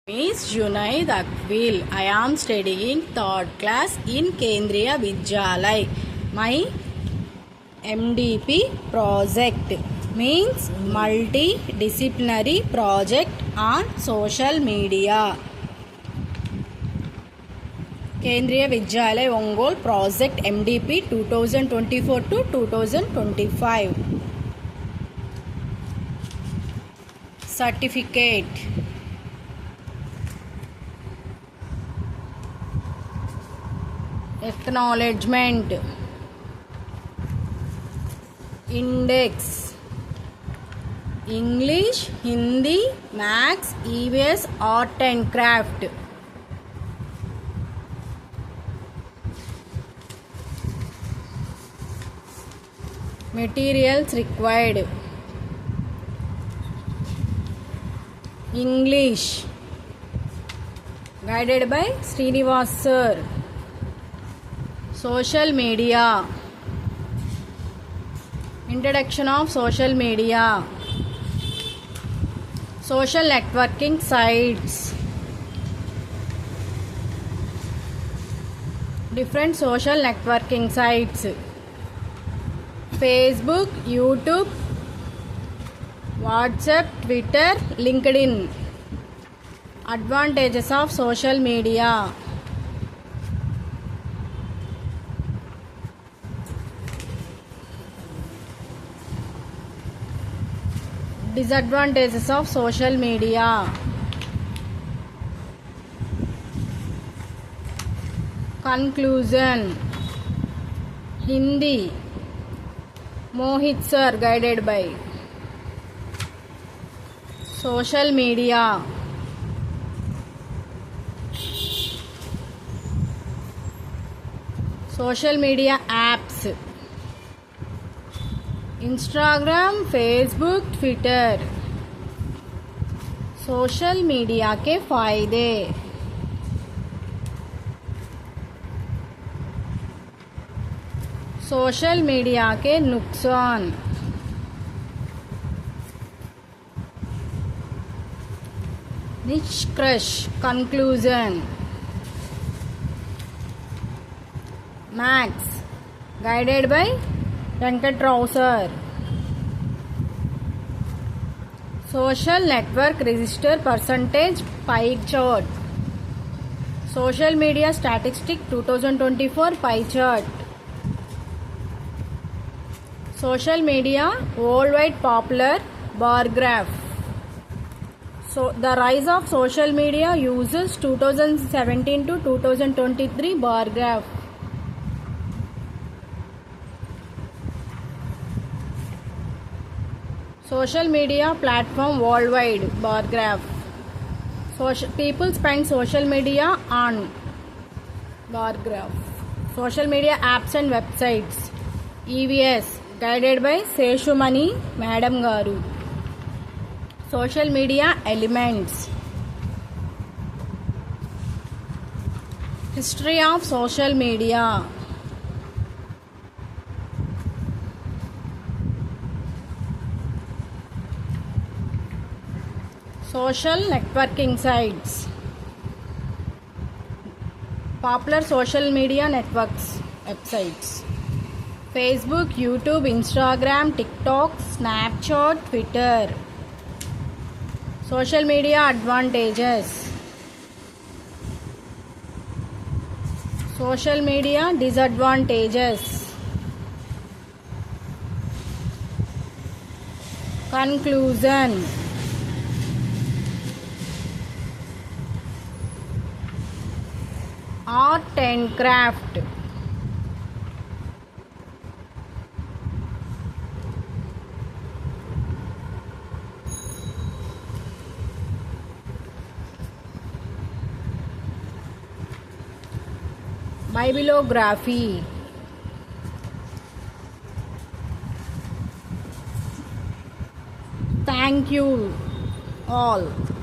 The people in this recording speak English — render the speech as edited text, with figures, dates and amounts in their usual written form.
Miss Junaid Akbil. I am studying third class in Kendriya Vidyalay. My MDP project means multidisciplinary project on social media. Kendriya Vidyalay Ongole project MDP 2024 to 2025. Certificate. Acknowledgement. Index. English, Hindi, Maths, EVS, Art and Craft. Materials required. English, guided by Srinivas sir. Social media. Introduction of social media. Social networking sites. Different social networking sites. Facebook, YouTube, WhatsApp, Twitter, LinkedIn. Advantages of social media. Disadvantages of social media. Conclusion. Hindi. Mohit sir, guided by. Social media. Social media apps. Instagram, Facebook, Twitter. Social media के फायदे. Social media के नुकसान. निष्कर्ष, conclusion. Maths, guided by Venkatrao sir. Social network register percentage pie chart. Social media statistic 2024 pie chart. Social media worldwide popular bar graph. So the rise of social media uses 2017 to 2023 bar graph. Social media platform worldwide bar graph. People spend social media on bar graph. Social media apps and websites. EVS, guided by Seshumani Madam Garu. Social media elements. History of social media. Social networking sites. Popular social media networks websites. Facebook, YouTube, Instagram, TikTok, Snapchat, Twitter. Social media advantages. Social media disadvantages. Conclusion. Art and craft. Bibliography. Thank you all.